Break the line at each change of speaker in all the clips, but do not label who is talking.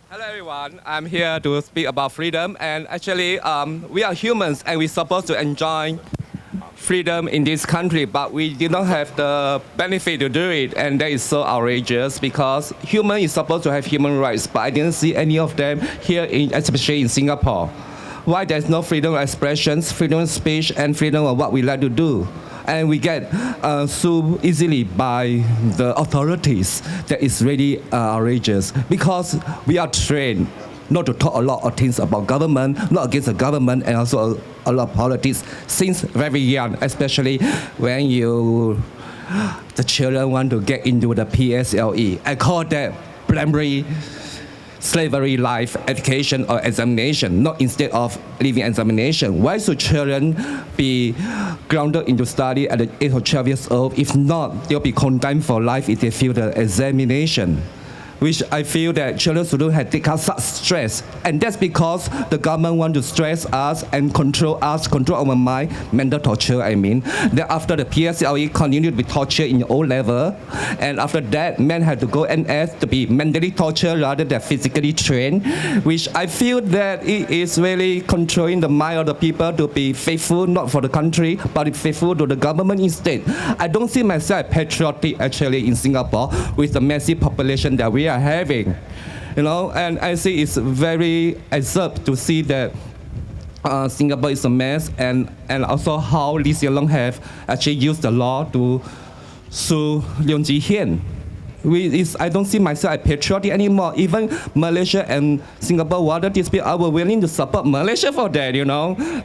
Hello everyone, I'm here to speak about freedom and actually we are humans and we're supposed to enjoy freedom in this country but we did not have the benefit to do it and that is so outrageous because human is supposed to have human rights but I didn't see any of them here especially in Singapore. Why there's no freedom of expressions, freedom of speech and freedom of what we like to do? And we get sued easily by the authorities. That is really outrageous because we are trained not to talk a lot of things about government, not against the government, and also a lot of politics since very young, especially when the children want to get into the PSLE. I call that primary slavery life education or examination, not instead of leaving examination. Why should children be grounded into study at the age of 12 years old? If not, they'll be condemned for life if they fail the examination. Which I feel that children shouldn't have taken such stress. And that's because the government want to stress us, control our mind, mental torture, I mean. Then after the PSLE continue to be tortured in O level, and after that, men had to go NS to be mentally tortured rather than physically trained, which I feel that it is really controlling the mind of the people to be faithful, not for the country, but faithful to the government instead. I don't see myself patriotic actually in Singapore with the massive population that we are having, and I see it's very absurd to see that Singapore is a mess, and also how Lee Hsien Loong have actually used the law to sue Leong Ji-hyen. I don't see myself as patriotic anymore. Even Malaysia and Singapore water dispute, I was willing to support Malaysia for that,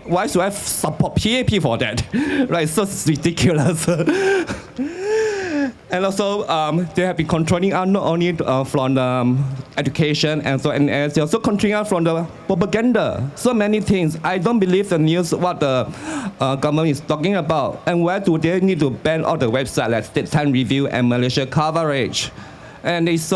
Why should I support PAP for that? Right, so ridiculous. And also, they have been controlling us not only from education and they also controlling us from the propaganda. So many things. I don't believe the news what the government is talking about. And why do they need to ban all the websites like State Time Review and Malaysia Coverage? And it's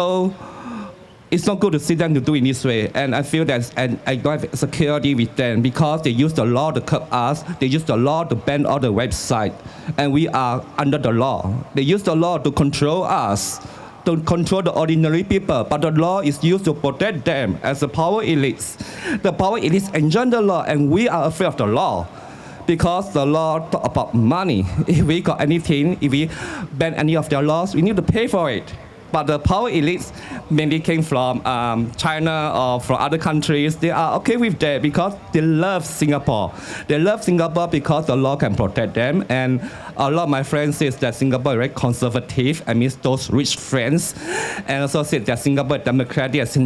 not good to see them to do it this way. And I feel that I don't have security with them because they use the law to curb us. They use the law to ban all the websites. And we are under the law. They use the law to control us, to control the ordinary people. But the law is used to protect them as the power elites. The power elites enjoy the law and we are afraid of the law. Because the law talk about money. If we got anything, if we ban any of their laws, we need to pay for it. But the power elites mainly came from China or from other countries. They are okay with that because they love Singapore. They love Singapore because the law can protect them. And a lot of my friends say that Singapore is very conservative. I mean, those rich friends. And also said that Singapore is democratic. I said,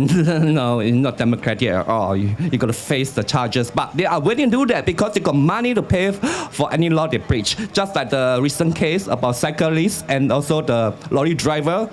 no, it's not democratic at all. You got to face the charges. But they are willing to do that because they got money to pay for any law they preach. Just like the recent case about cyclists and also the lorry driver.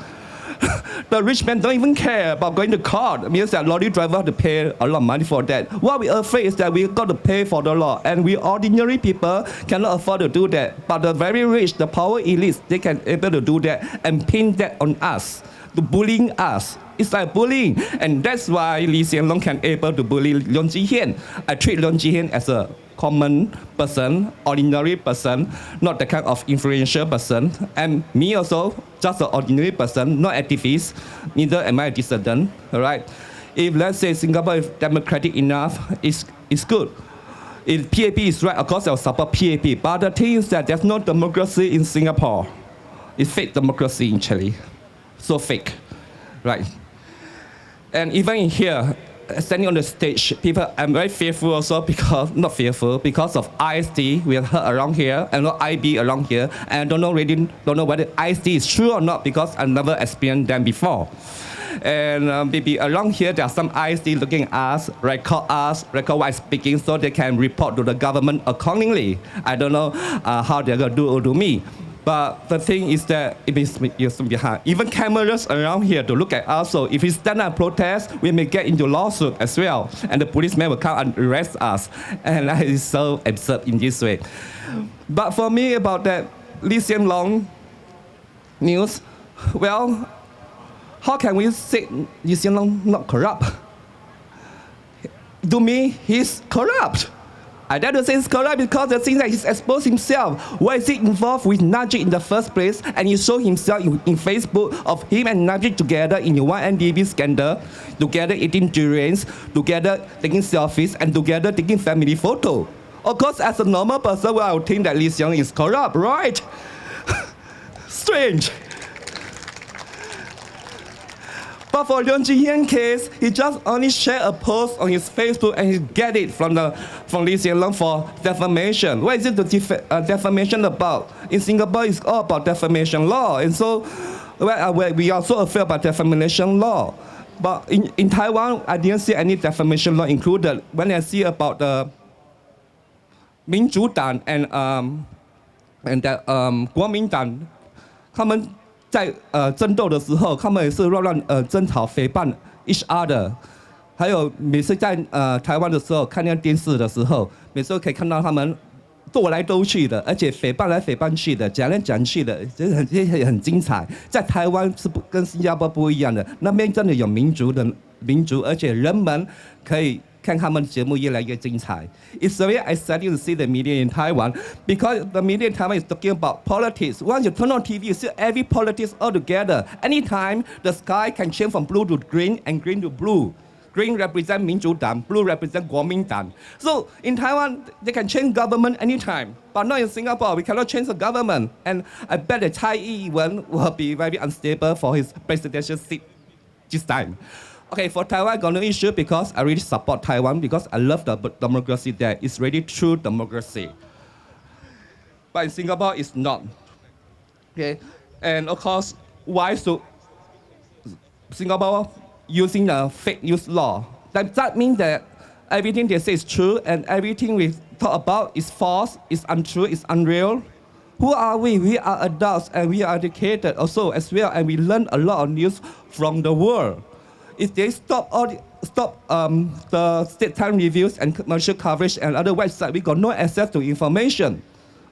The rich men don't even care about going to court. It means that lorry driver have to pay a lot of money for that. What we are afraid is that we got to pay for the law, and we ordinary people cannot afford to do that. But the very rich, the power elites, they can able to do that and pin that on us, to bullying us. It's like bullying, and that's why Lee Hsien Loong can able to bully Leong Ji-hyen. I treat Leong Ji-hyen as a common person, ordinary person, not the kind of influential person. And me also, just an ordinary person, not activist, neither am I a dissident, all right? If let's say Singapore is democratic enough, it's good. If PAP is right, of course I'll support PAP. But the thing is that there's no democracy in Singapore. It's fake democracy actually. So fake, right? And even in here, standing on the stage, people, I'm very fearful also because of ISD we have heard around here, and not IB around here, and I don't know whether ISD is true or not because I've never experienced them before. And maybe around here there are some ISD looking at us, record what I'm speaking so they can report to the government accordingly. I don't know how they're going to do it to me. But the thing is that it is behind. Even cameras around here to look at us. So if we stand up and protest, we may get into lawsuit as well. And the policeman will come and arrest us. And that is so absurd in this way. But for me about that Lee Hsien Loong news, well, how can we say Lee Hsien Loong not corrupt? To me, he's corrupt. I dare to say it's corrupt because the thing that he's exposed himself. Why is he involved with Najib in the first place? And he showed himself in Facebook of him and Najib together in the one NDB scandal, together eating durians, together taking selfies, and together taking family photo. Of course, as a normal person, well, I would think that Lee Xiong is corrupt, right? Strange. But for Leung Ji-hian case, he just only shared a post on his Facebook and he get it from Lee Hsien Loong for defamation. What is it the defamation about? In Singapore, it's all about defamation law. And so we are so afraid about defamation law. But in Taiwan, I didn't see any defamation law included. When I see about the 民主党 and the 国民党，他们在争斗的时候，他们也是乱争吵、诽谤 each other。还有每次在台湾的时候看那个电视的时候，每次都可以看到他们斗来斗去的，而且诽谤来诽谤去的，讲来讲去的，这很精彩。在台湾是跟新加坡不一样的，那边真的有民族，而且人们可以看他们的节目越来越精彩。It's very exciting to see the media in Taiwan because the media in Taiwan is talking about politics. Once you turn on TV, you see every politics all together. Anytime the sky can change from blue to green and green to blue. Green represent 民主党, blue represent 国民党. So in Taiwan, they can change government anytime. But not in Singapore, we cannot change the government. And I bet that Tsai Ing-wen will be very unstable for his presidential seat this time. Okay, for Taiwan, I got no issue because I really support Taiwan because I love the democracy there. It's really true democracy. But in Singapore, it's not. Okay, and of course, why so Singapore using the fake news law? Does that mean that everything they say is true and everything we talk about is false, is untrue, is unreal? Who are we? We are adults and we are educated also as well, and we learn a lot of news from the world. If they stop the State Time reviews and commercial coverage and other websites, we got no access to information.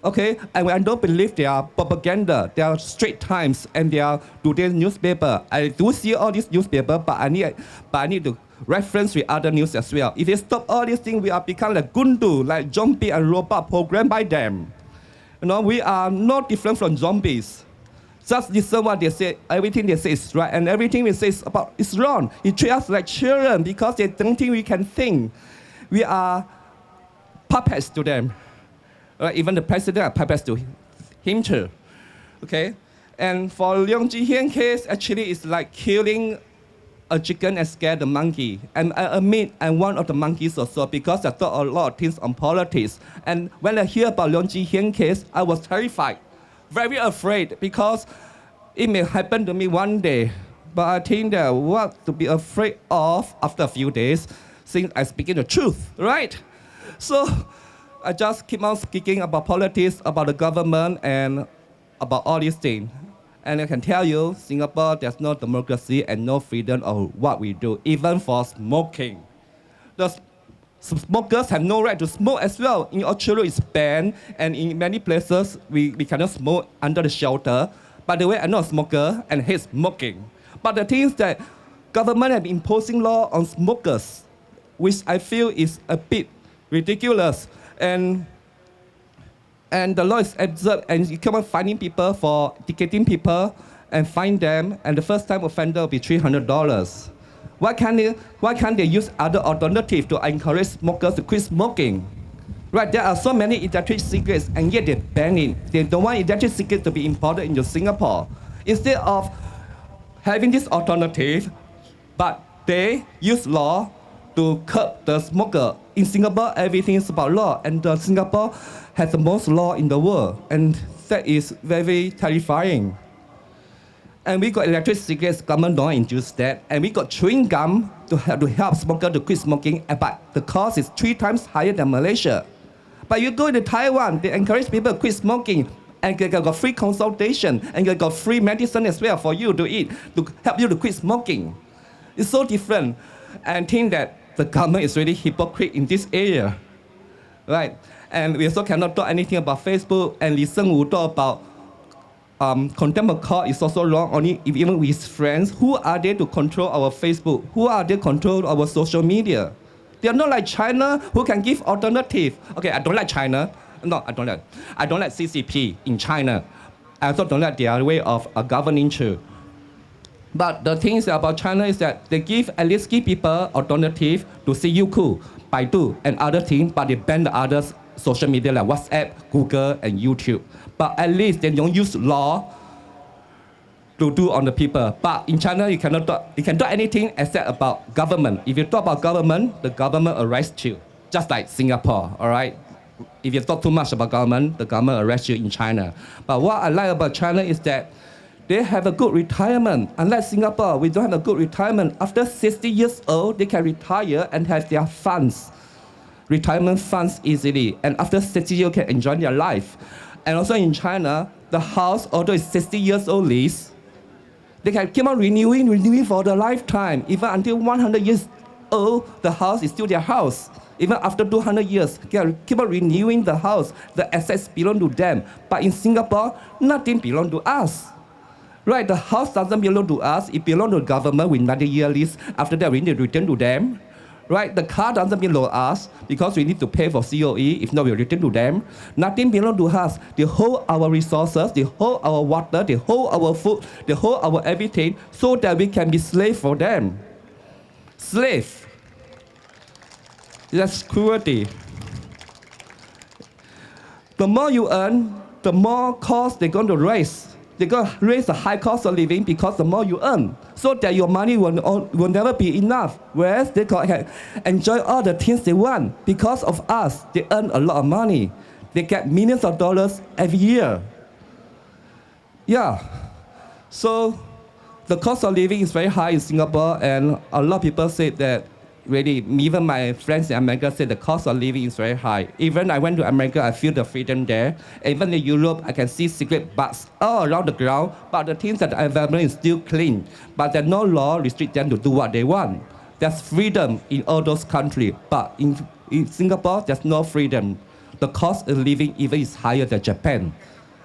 Okay, and I don't believe they are propaganda. They are Straits Times and they are today's newspaper. I do see all these newspaper, but I need to reference with other news as well. If they stop all these things, we are become like Gundu, like zombie and robot programmed by them. You know, we are not different from zombies. Just listen what they say. Everything they say is right, and everything we say is wrong. They treat us like children because they don't think we can think. We are puppets to them. Even the president are puppets to him too. Okay, and for Leung Ji-hian case, actually it's like killing a chicken and scare the monkey. And I admit I'm one of the monkeys also because I thought a lot of things on politics. And when I hear about Leung Ji-hian case, I was terrified. Very afraid because it may happen to me one day. But I think that what to be afraid of after a few days, since I'm speaking the truth, right? So I just keep on speaking about politics, about the government, and about all these things. And I can tell you, Singapore, there's no democracy and no freedom of what we do, even for smoking. The smokers have no right to smoke as well. In Australia, it's banned, and in many places, we cannot smoke under the shelter. By the way, I'm not a smoker and hate smoking. But the thing is that government have been imposing law on smokers, which I feel is a bit ridiculous. And the law is absurd, and you come on finding people for ticketing people and fine them, and the first time offender will be $300. Why can't they use other alternatives to encourage smokers to quit smoking? Right, there are so many electric cigarettes, and yet they ban it. They don't want electric cigarettes to be imported into Singapore. Instead of having this alternative, but they use law to curb the smoker. In Singapore, everything is about law, and Singapore has the most law in the world, and that is very terrifying. And we got electric cigarettes, government don't introduce that, and we got chewing gum to help smokers to quit smoking, but the cost is 3 times higher than Malaysia. But you go to Taiwan, they encourage people to quit smoking, and they got free consultation, and they got free medicine as well for you to eat, to help you to quit smoking. It's so different, and I think that the government is really hypocrite in this area, right? And we also cannot talk anything about Facebook, and Lee Seung-woo talk about contempt of court is also wrong, only even with his friends. Who are they to control our Facebook? Who are they to control our social media? They are not like China who can give alternative. Okay, I don't like China. No, I don't like CCP in China. I also don't like their way of governing too. But the thing is about China is that they at least give people alternative to see Youku, Baidu, and other things, but they ban the others social media like WhatsApp, Google, and YouTube. But at least they don't use law to do on the people. But in China, you can do anything except about government. If you talk about government, the government arrests you, just like Singapore, all right? If you talk too much about government, the government arrests you in China. But what I like about China is that they have a good retirement. Unlike Singapore, we don't have a good retirement. After 60 years old, they can retire and have their funds, retirement funds easily. And after 60 years, can enjoy their life. And also in China, the house, although it's 60 years old lease, they can keep on renewing for the lifetime. Even until 100 years old, the house is still their house. Even after 200 years, they can keep on renewing the house. The assets belong to them. But in Singapore, nothing belongs to us. Right, the house doesn't belong to us. It belongs to the government with 90-year lease. After that, we need to return to them. Right, the car doesn't belong to us because we need to pay for COE. If not, we return to them. Nothing belongs to us. They hold our resources, they hold our water, they hold our food, they hold our everything so that we can be slave for them. Slave. That's cruelty. The more you earn, the more cost they're going to raise. They're going to raise the high cost of living because the more you earn, so that your money will never be enough. Whereas they can enjoy all the things they want. Because of us, they earn a lot of money. They get millions of dollars every year. Yeah. So the cost of living is very high in Singapore, and a lot of people say that really, even my friends in America say the cost of living is very high. Even I went to America, I feel the freedom there. Even in Europe, I can see cigarette butts all around the ground, but the things that the environment is still clean. But there's no law restrict them to do what they want. There's freedom in all those countries, but in Singapore, there's no freedom. The cost of living even is higher than Japan.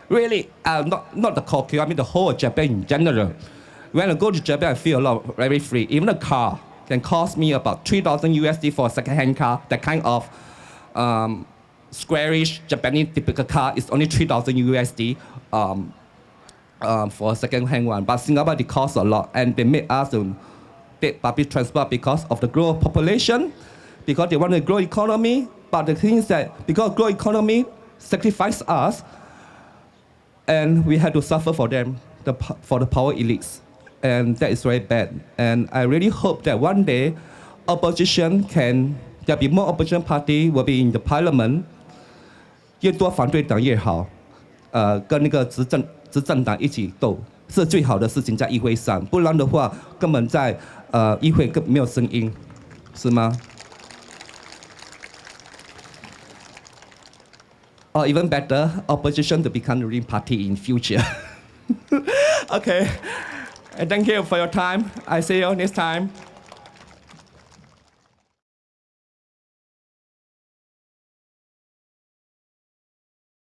Really, not the Tokyo, I mean the whole of Japan in general. When I go to Japan, I feel a lot very free. Even a car can cost me about 3,000 USD for a second-hand car. That kind of squarish Japanese typical car is only 3,000 USD for a second-hand one. But Singapore, it costs a lot, and they make us take public transport because of the growth of population, because they want to grow economy. But the thing is that because growth economy sacrifice us, and we had to suffer for them, for the power elites. And that is very bad. And I really hope that one day, there'll be more opposition party will be in the parliament. 越多反对党越好，跟那个执政党一起斗，是最好的事情在议会上。不然的话，根本在议会更没有声音，是吗？Or even better, opposition to become the ruling party in future. Okay. Thank you for your time. I see you next time.